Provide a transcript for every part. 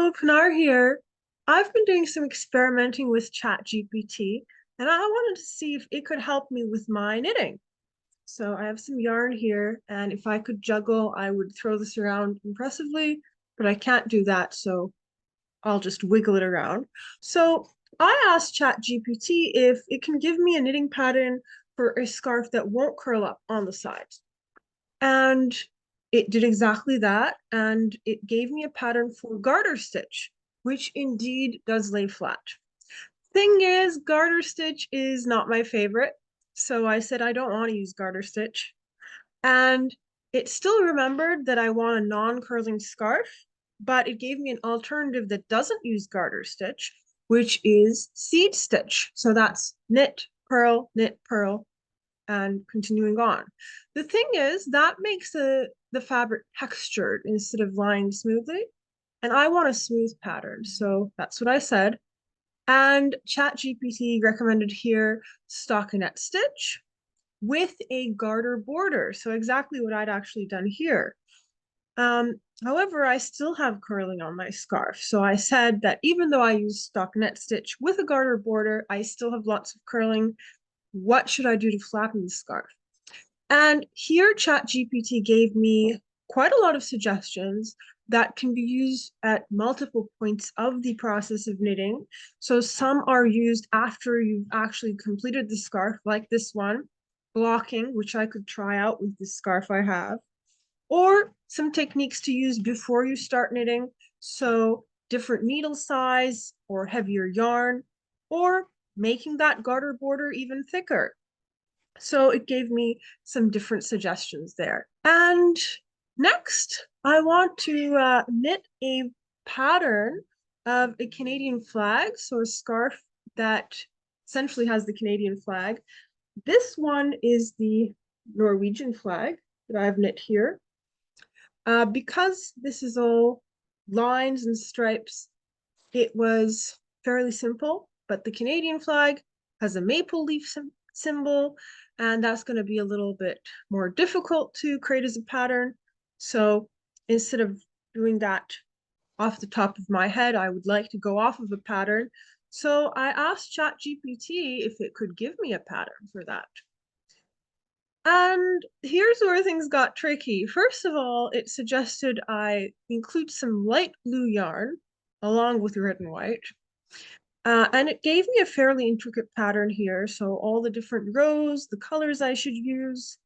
Hello, Pinar here. I've been doing some experimenting with ChatGPT, and I wanted to see if it could help me with my knitting. So I have some yarn here, and if I could juggle, I would throw this around impressively, but I can't do that, so I'll just wiggle it around. So I asked ChatGPT if it can give me a knitting pattern for a scarf that won't curl up on the sides. And it did exactly that. And it gave me a pattern for garter stitch, which indeed does lay flat. Thing is, garter stitch is not my favorite. So I said, I don't want to use garter stitch. And it still remembered that I want a non-curling scarf, but it gave me an alternative that doesn't use garter stitch, which is seed stitch. So that's knit, purl, and continuing on. The thing is, that makes the fabric textured instead of lying smoothly. And I want a smooth pattern. So that's what I said. And ChatGPT recommended here stockinette stitch with a garter border. So exactly what I'd actually done here. However, I still have curling on my scarf. So I said that even though I use stockinette stitch with a garter border, I still have lots of curling. What should I do to flatten the scarf? And here ChatGPT gave me quite a lot of suggestions that can be used at multiple points of the process of knitting. So some are used after you've actually completed the scarf, like this one, blocking, which I could try out with the scarf I have, or some techniques to use before you start knitting. So different needle size or heavier yarn, or making that garter border even thicker. So it gave me some different suggestions there. And next, I want to knit a pattern of a Canadian flag, so a scarf that essentially has the Canadian flag. This one is the Norwegian flag that I've knit here. Because this is all lines and stripes, it was fairly simple, but the Canadian flag has a maple leaf symbol, and that's going to be a little bit more difficult to create as a pattern. So instead of doing that off the top of my head, I would like to go off of a pattern. So I asked ChatGPT if it could give me a pattern for that. And here's where things got tricky. First of all, it suggested I include some light blue yarn along with red and white. And it gave me a fairly intricate pattern here. So all the different rows, the colors I should use.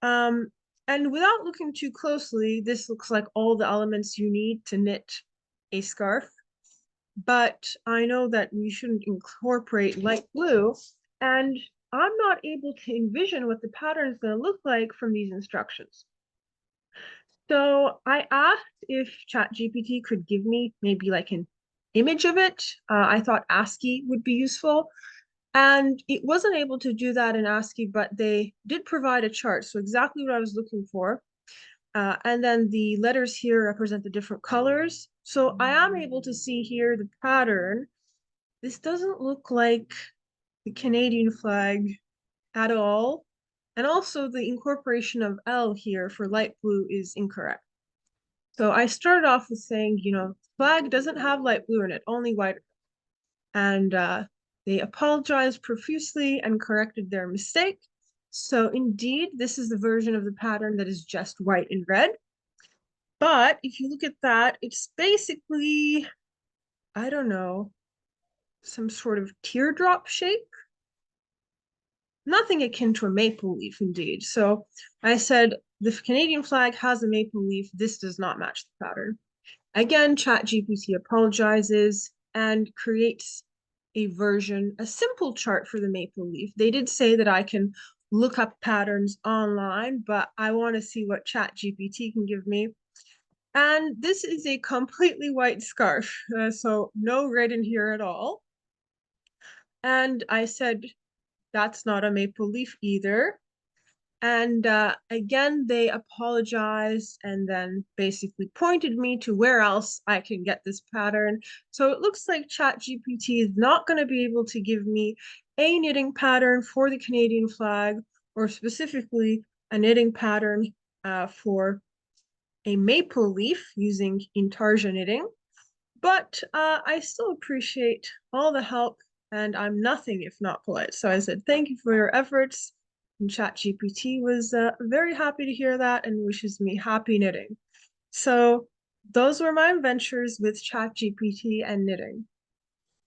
And without looking too closely, this looks like all the elements you need to knit a scarf. But I know that we shouldn't incorporate light blue. And I'm not able to envision what the pattern is going to look like from these instructions. So I asked if ChatGPT could give me maybe like an image of it. I thought ASCII would be useful. And it wasn't able to do that in ASCII, but they did provide a chart. So exactly what I was looking for. And then the letters here represent the different colors. So I am able to see here the pattern. This doesn't look like the Canadian flag at all. And also the incorporation of L here for light blue is incorrect. So I started off with saying, flag doesn't have light blue in it, only white. And they apologized profusely and corrected their mistake. So indeed, this is the version of the pattern that is just white and red. But if you look at that, it's basically, I don't know, some sort of teardrop shape. Nothing akin to a maple leaf, indeed. So I said, the Canadian flag has a maple leaf. This does not match the pattern. Again, ChatGPT apologizes and creates a simple chart for the maple leaf. They did say that I can look up patterns online, but I want to see what ChatGPT can give me. And this is a completely white scarf, so no red in here at all. And I said, that's not a maple leaf either. And again, they apologized and then basically pointed me to where else I can get this pattern. So it looks like ChatGPT is not going to be able to give me a knitting pattern for the Canadian flag, or specifically a knitting pattern for a maple leaf using intarsia knitting. But I still appreciate all the help, and I'm nothing if not polite. So I said, thank you for your efforts. And ChatGPT was very happy to hear that and wishes me happy knitting. So those were my adventures with ChatGPT and knitting.